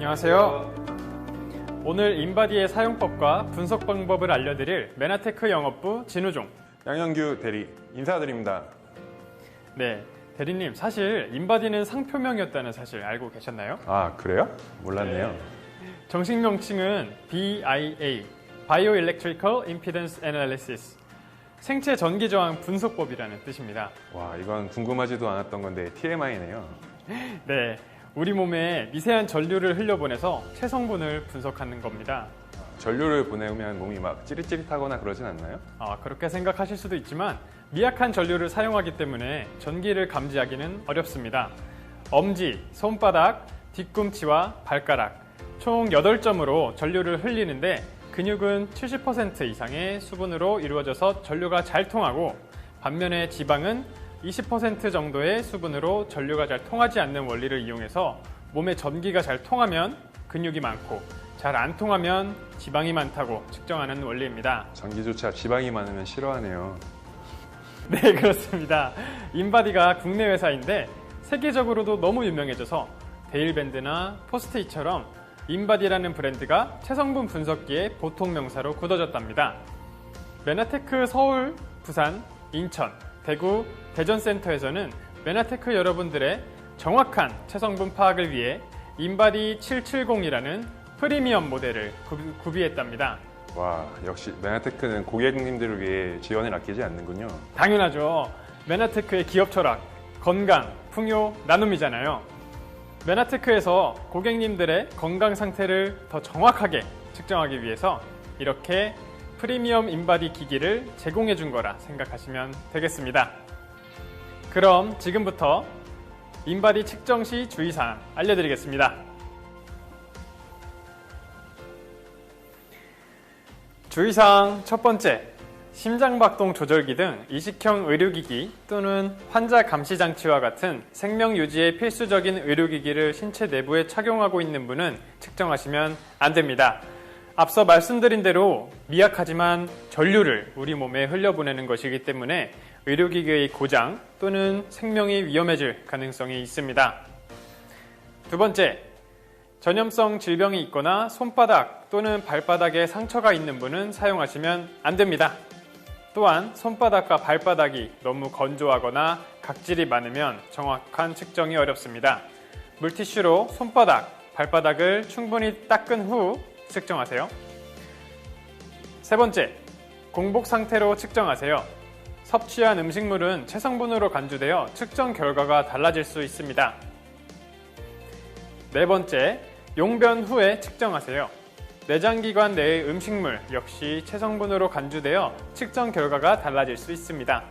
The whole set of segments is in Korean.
안녕하세요. 오늘 인바디의 사용법과 분석 방법을 알려드릴 메나테크 영업부 진우종, 양영규 대리 인사드립니다. 네, 대리님, 사실 인바디는 상표명이었다는 사실 알고 계셨나요? 아, 그래요? 몰랐네요. 정식 명칭은 BIA, Bioelectrical Impedance Analysis, 생체 전기 저항 분석법이라는 뜻입니다. 와, 이건 궁금하지도 않았던 건데 TMI네요. 네, 우리 몸에 미세한 전류를 흘려보내서 체성분을 분석하는 겁니다. 전류를 보내면 몸이 막 찌릿찌릿하거나 그러진 않나요? 그렇게 생각하실 수도 있지만 미약한 전류를 사용하기 때문에 전기를 감지하기는 어렵습니다. 엄지, 손바닥, 뒤꿈치와 발가락 총 8점으로 전류를 흘리는데 근육은 70% 이상의 수분으로 이루어져서 전류가 잘 통하고 반면에 지방은 20% 정도의 수분으로 전류가 잘 통하지 않는 원리를 이용해서 몸에 전기가 잘 통하면 근육이 많고 잘 안 통하면 지방이 많다고 측정하는 원리입니다. 전기조차 지방이 많으면 싫어하네요. 네, 그렇습니다. 인바디가 국내 회사인데 세계적으로도 너무 유명해져서 데일밴드나 포스트잇처럼 인바디라는 브랜드가 체성분 분석기의 보통 명사로 굳어졌답니다. 메나테크 서울, 부산, 인천, 대구, 대전센터에서는 메나테크 여러분들의 정확한 체성분 파악을 위해 인바디 770이라는 프리미엄 모델을 구비했답니다. 와, 역시 메나테크는 고객님들을 위해 지원을 아끼지 않는군요. 당연하죠. 메나테크의 기업 철학, 건강, 풍요, 나눔이잖아요. 메나테크에서 고객님들의 건강 상태를 더 정확하게 측정하기 위해서 이렇게 프리미엄 인바디 기기를 제공해 준 거라 생각하시면 되겠습니다. 그럼 지금부터 인바디 측정 시 주의사항 알려드리겠습니다. 주의사항 첫 번째, 심장박동 조절기 등 이식형 의료기기 또는 환자 감시장치와 같은 생명 유지에 필수적인 의료기기를 신체 내부에 착용하고 있는 분은 측정하시면 안 됩니다. 앞서 말씀드린 대로 미약하지만 전류를 우리 몸에 흘려보내는 것이기 때문에 의료기기의 고장 또는 생명이 위험해질 가능성이 있습니다. 두 번째, 전염성 질병이 있거나 손바닥 또는 발바닥에 상처가 있는 분은 사용하시면 안 됩니다. 또한 손바닥과 발바닥이 너무 건조하거나 각질이 많으면 정확한 측정이 어렵습니다. 물티슈로 손바닥, 발바닥을 충분히 닦은 후 측정하세요. 세 번째, 공복 상태로 측정하세요. 섭취한 음식물은 체성분으로 간주되어 측정 결과가 달라질 수 있습니다. 네 번째, 용변 후에 측정하세요. 내장기관 내의 음식물 역시 체성분으로 간주되어 측정 결과가 달라질 수 있습니다.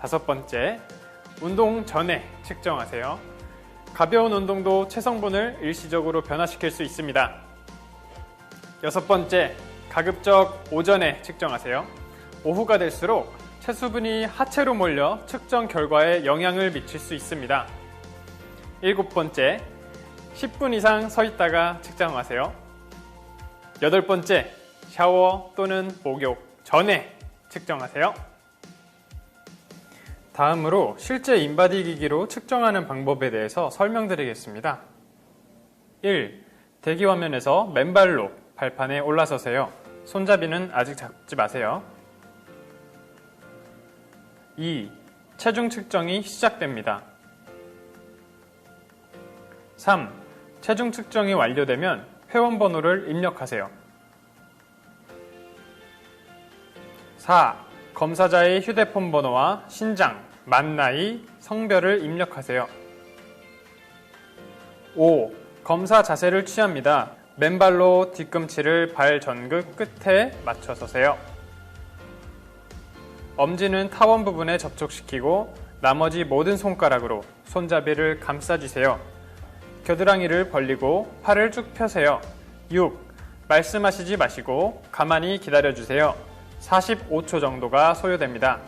다섯 번째, 운동 전에 측정하세요. 가벼운 운동도 체성분을 일시적으로 변화시킬 수 있습니다. 여섯 번째, 가급적 오전에 측정하세요. 오후가 될수록 체수분이 하체로 몰려 측정 결과에 영향을 미칠 수 있습니다. 일곱 번째, 10분 이상 서 있다가 측정하세요. 여덟 번째, 샤워 또는 목욕 전에 측정하세요. 다음으로 실제 인바디 기기로 측정하는 방법에 대해서 설명드리겠습니다. 1. 대기화면에서 맨발로 발판에 올라서세요. 손잡이는 아직 잡지 마세요. 2. 체중 측정이 시작됩니다. 3. 체중 측정이 완료되면 회원번호를 입력하세요. 4. 검사자의 휴대폰 번호와 신장, 만 나이, 성별을 입력하세요. 5. 검사 자세를 취합니다. 맨발로 뒤꿈치를 발 전극 끝에 맞춰 서세요. 엄지는 타원 부분에 접촉시키고 나머지 모든 손가락으로 손잡이를 감싸주세요. 겨드랑이를 벌리고 팔을 쭉 펴세요. 6. 말씀하시지 마시고 가만히 기다려주세요. 45초 정도가 소요됩니다.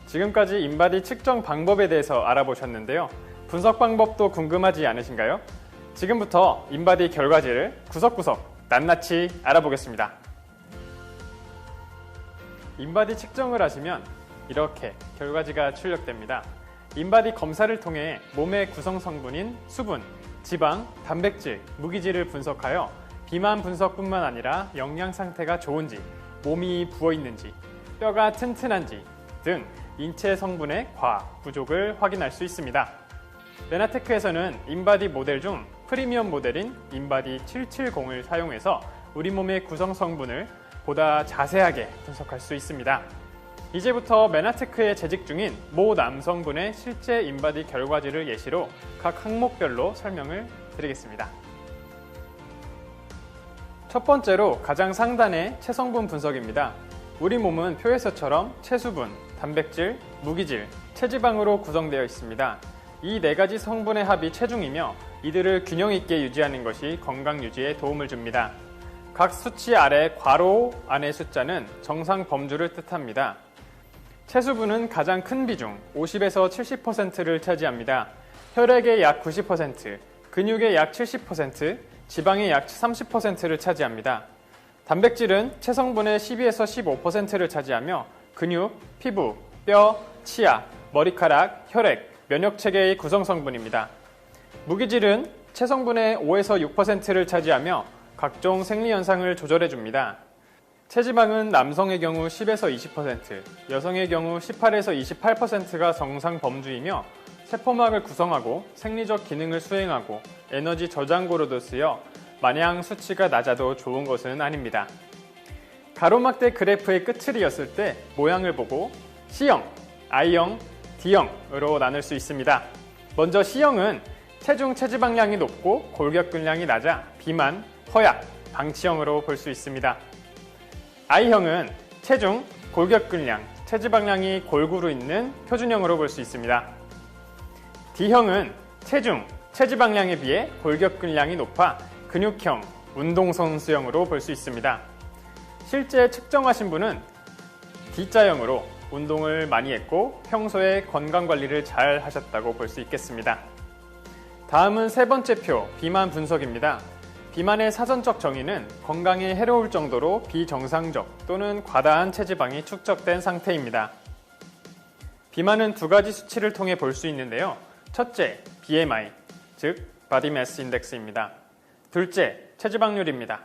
지금까지 인바디 측정 방법에 대해서 알아보셨는데요. 분석 방법도 궁금하지 않으신가요? 지금부터 인바디 결과지를 구석구석 낱낱이 알아보겠습니다. 인바디 측정을 하시면 이렇게 결과지가 출력됩니다. 인바디 검사를 통해 몸의 구성 성분인 수분, 지방, 단백질, 무기질을 분석하여 비만 분석뿐만 아니라 영양 상태가 좋은지, 몸이 부어있는지, 뼈가 튼튼한지 등 인체 성분의 과학, 부족을 확인할 수 있습니다. 메나테크에서는 인바디 모델 중 프리미엄 모델인 인바디 770을 사용해서 우리 몸의 구성 성분을 보다 자세하게 분석할 수 있습니다. 이제부터 메나테크에 재직 중인 모 남성분의 실제 인바디 결과지를 예시로 각 항목별로 설명을 드리겠습니다. 첫 번째로 가장 상단의 체성분 분석입니다. 우리 몸은 표에서처럼 체수분, 단백질, 무기질, 체지방으로 구성되어 있습니다. 이 네 가지 성분의 합이 체중이며 이들을 균형 있게 유지하는 것이 건강 유지에 도움을 줍니다. 각 수치 아래 괄호 안의 숫자는 정상 범주를 뜻합니다. 체수분은 가장 큰 비중 50에서 70%를 차지합니다. 혈액의 약 90%, 근육의 약 70%, 지방의 약 30%를 차지합니다. 단백질은 체성분의 12에서 15%를 차지하며 근육, 피부, 뼈, 치아, 머리카락, 혈액, 면역체계의 구성 성분입니다. 무기질은 체성분의 5에서 6%를 차지하며 각종 생리현상을 조절해줍니다. 체지방은 남성의 경우 10에서 20%, 여성의 경우 18에서 28%가 정상 범주이며 세포막을 구성하고 생리적 기능을 수행하고 에너지 저장고로도 쓰여 마냥 수치가 낮아도 좋은 것은 아닙니다. 가로막대 그래프의 끝을 이었을 때 모양을 보고 C형, I형, D형으로 나눌 수 있습니다. 먼저 C형은 체중 체지방량이 높고 골격근량이 낮아 비만, 허약, 방치형으로 볼 수 있습니다. I형은 체중, 골격근량, 체지방량이 골고루 있는 표준형으로 볼 수 있습니다. D형은 체중, 체지방량에 비해 골격근량이 높아 근육형, 운동선수형으로 볼 수 있습니다. 실제 측정하신 분은 D자형으로 운동을 많이 했고 평소에 건강관리를 잘 하셨다고 볼 수 있겠습니다. 다음은 세 번째 표, 비만 분석입니다. 비만의 사전적 정의는 건강에 해로울 정도로 비정상적 또는 과다한 체지방이 축적된 상태입니다. 비만은 두 가지 수치를 통해 볼 수 있는데요. 첫째, BMI, 즉 Body Mass Index입니다. 둘째, 체지방률입니다.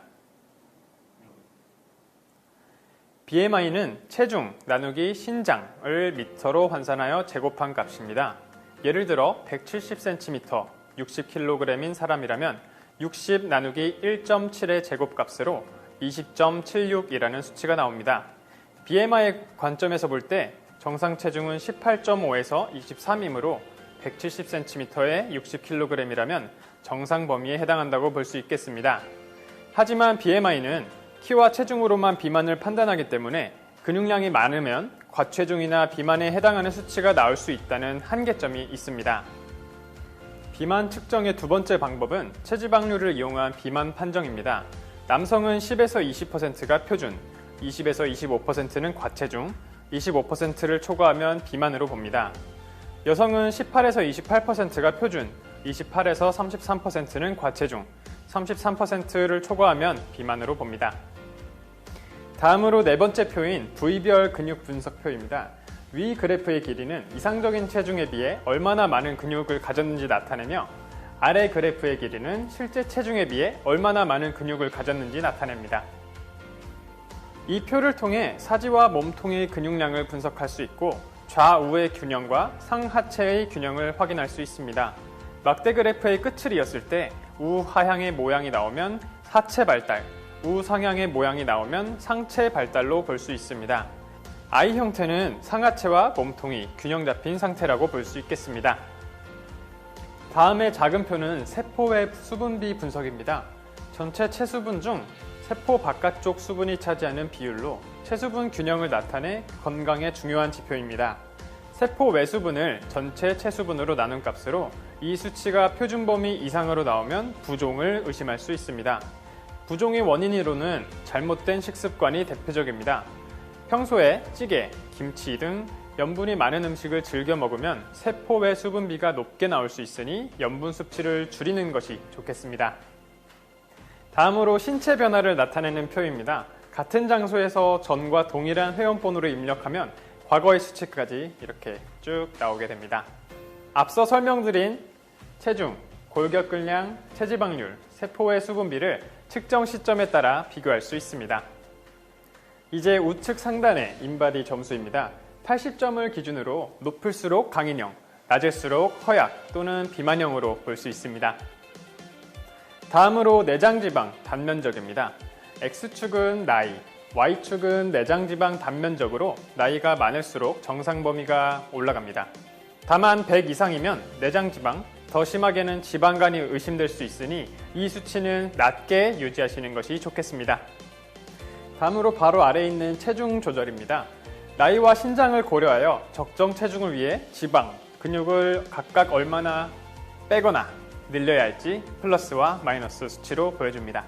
BMI는 체중 나누기 신장을 미터로 환산하여 제곱한 값입니다. 예를 들어 170cm, 60kg인 사람이라면 60 나누기 1.7의 제곱값으로 20.76이라는 수치가 나옵니다. BMI의 관점에서 볼 때 정상 체중은 18.5에서 23이므로 170cm에 60kg이라면 정상 범위에 해당한다고 볼 수 있겠습니다. 하지만 BMI는 키와 체중으로만 비만을 판단하기 때문에 근육량이 많으면 과체중이나 비만에 해당하는 수치가 나올 수 있다는 한계점이 있습니다. 비만 측정의 두 번째 방법은 체지방률을 이용한 비만 판정입니다. 남성은 10에서 20%가 표준, 20에서 25%는 과체중, 25%를 초과하면 비만으로 봅니다. 여성은 18에서 28%가 표준, 28에서 33%는 과체중, 33%를 초과하면 비만으로 봅니다. 다음으로 네 번째 표인 부위별 근육 분석표입니다. 위 그래프의 길이는 이상적인 체중에 비해 얼마나 많은 근육을 가졌는지 나타내며 아래 그래프의 길이는 실제 체중에 비해 얼마나 많은 근육을 가졌는지 나타냅니다. 이 표를 통해 사지와 몸통의 근육량을 분석할 수 있고 좌우의 균형과 상하체의 균형을 확인할 수 있습니다. 막대 그래프의 끝을 이었을 때 우하향의 모양이 나오면 하체 발달, 우상향의 모양이 나오면 상체 발달로 볼 수 있습니다. I 형태는 상하체와 몸통이 균형 잡힌 상태라고 볼 수 있겠습니다. 다음의 작은 표는 세포의 수분비 분석입니다. 전체 체수분 중 세포 바깥쪽 수분이 차지하는 비율로 체수분 균형을 나타내 건강에 중요한 지표입니다. 세포 외수분을 전체 체수분으로 나눈 값으로 이 수치가 표준 범위 이상으로 나오면 부종을 의심할 수 있습니다. 부종의 원인으로는 잘못된 식습관이 대표적입니다. 평소에 찌개, 김치 등 염분이 많은 음식을 즐겨 먹으면 세포 외 수분비가 높게 나올 수 있으니 염분 섭취를 줄이는 것이 좋겠습니다. 다음으로 신체 변화를 나타내는 표입니다. 같은 장소에서 전과 동일한 회원번호를 입력하면 과거의 수치까지 이렇게 쭉 나오게 됩니다. 앞서 설명드린 체중, 골격근량, 체지방률, 세포의 수분비를 측정 시점에 따라 비교할 수 있습니다. 이제 우측 상단의 인바디 점수입니다. 80점을 기준으로 높을수록 강인형, 낮을수록 허약 또는 비만형으로 볼 수 있습니다. 다음으로 내장지방 단면적입니다. X축은 나이, Y축은 내장지방 단면적으로 나이가 많을수록 정상 범위가 올라갑니다. 다만 100 이상이면 내장지방, 더 심하게는 지방간이 의심될 수 있으니 이 수치는 낮게 유지하시는 것이 좋겠습니다. 다음으로 바로 아래에 있는 체중 조절입니다. 나이와 신장을 고려하여 적정 체중을 위해 지방, 근육을 각각 얼마나 빼거나 늘려야 할지 플러스와 마이너스 수치로 보여줍니다.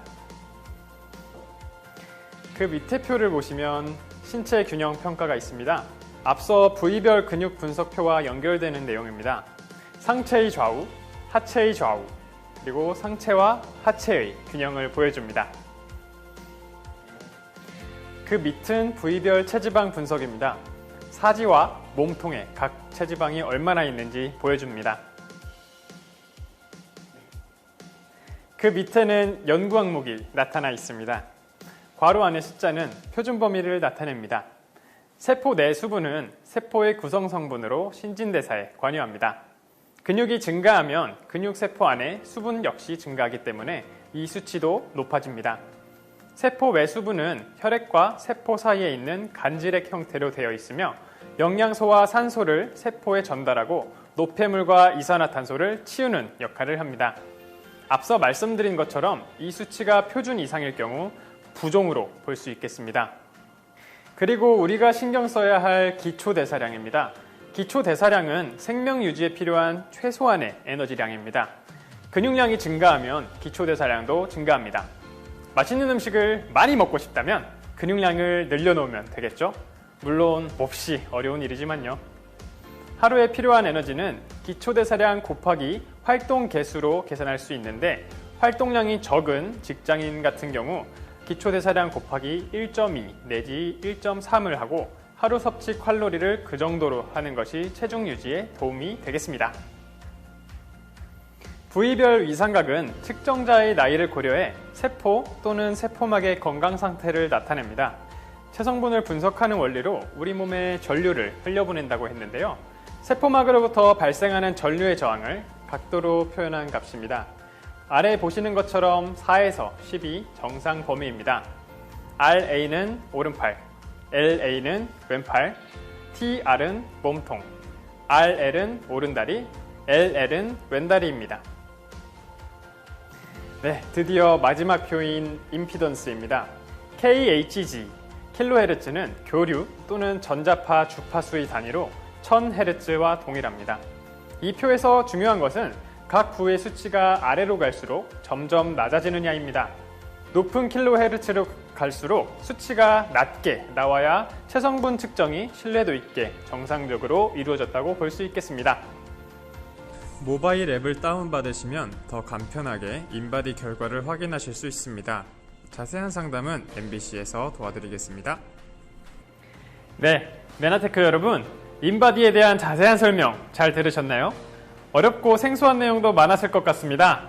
그 밑에 표를 보시면 신체 균형 평가가 있습니다. 앞서 부위별 근육 분석표와 연결되는 내용입니다. 상체의 좌우, 하체의 좌우, 그리고 상체와 하체의 균형을 보여줍니다. 그 밑은 부위별 체지방 분석입니다. 사지와 몸통에 각 체지방이 얼마나 있는지 보여줍니다. 그 밑에는 연구 항목이 나타나 있습니다. 괄호 안의 숫자는 표준 범위를 나타냅니다. 세포 내 수분은 세포의 구성 성분으로 신진대사에 관여합니다. 근육이 증가하면 근육세포 안에 수분 역시 증가하기 때문에 이 수치도 높아집니다. 세포 외 수분은 혈액과 세포 사이에 있는 간질액 형태로 되어 있으며 영양소와 산소를 세포에 전달하고 노폐물과 이산화탄소를 치우는 역할을 합니다. 앞서 말씀드린 것처럼 이 수치가 표준 이상일 경우 부종으로 볼 수 있겠습니다. 그리고 우리가 신경 써야 할 기초대사량입니다. 기초대사량은 생명 유지에 필요한 최소한의 에너지량입니다. 근육량이 증가하면 기초대사량도 증가합니다. 맛있는 음식을 많이 먹고 싶다면 근육량을 늘려놓으면 되겠죠? 물론 몹시 어려운 일이지만요. 하루에 필요한 에너지는 기초대사량 곱하기 활동 개수로 계산할 수 있는데 활동량이 적은 직장인 같은 경우 기초대사량 곱하기 1.2 내지 1.3을 하고 하루 섭취 칼로리를 그 정도로 하는 것이 체중 유지에 도움이 되겠습니다. 부위별 위상각은 측정자의 나이를 고려해 세포 또는 세포막의 건강 상태를 나타냅니다. 체성분을 분석하는 원리로 우리 몸에 전류를 흘려보낸다고 했는데요. 세포막으로부터 발생하는 전류의 저항을 각도로 표현한 값입니다. 아래 보시는 것처럼 4에서 10이 정상 범위입니다. RA는 오른팔, LA는 왼팔, TR은 몸통, RL은 오른다리, LL은 왼다리입니다. 네, 드디어 마지막 표인 임피던스입니다. KHG, 킬로헤르츠는 교류 또는 전자파 주파수의 단위로 1000Hz와 동일합니다. 이 표에서 중요한 것은 각 부의 수치가 아래로 갈수록 점점 낮아지느냐입니다. 높은 킬로헤르츠로 갈수록 수치가 낮게 나와야 체성분 측정이 신뢰도 있게 정상적으로 이루어졌다고 볼 수 있겠습니다. 모바일 앱을 다운받으시면 더 간편하게 인바디 결과를 확인하실 수 있습니다. 자세한 상담은 MBC에서 도와드리겠습니다. 네, 메나테크 여러분, 인바디에 대한 자세한 설명 잘 들으셨나요? 어렵고 생소한 내용도 많았을 것 같습니다.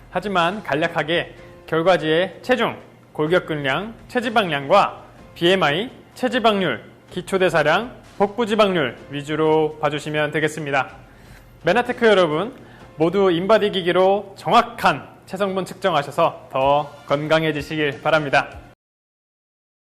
하지만 간략하게 결과지에 체중, 골격근량, 체지방량과 BMI, 체지방률, 기초대사량, 복부지방률 위주로 봐주시면 되겠습니다. 메나테크 여러분, 모두 인바디 기기로 정확한 체성분 측정하셔서 더 건강해지시길 바랍니다.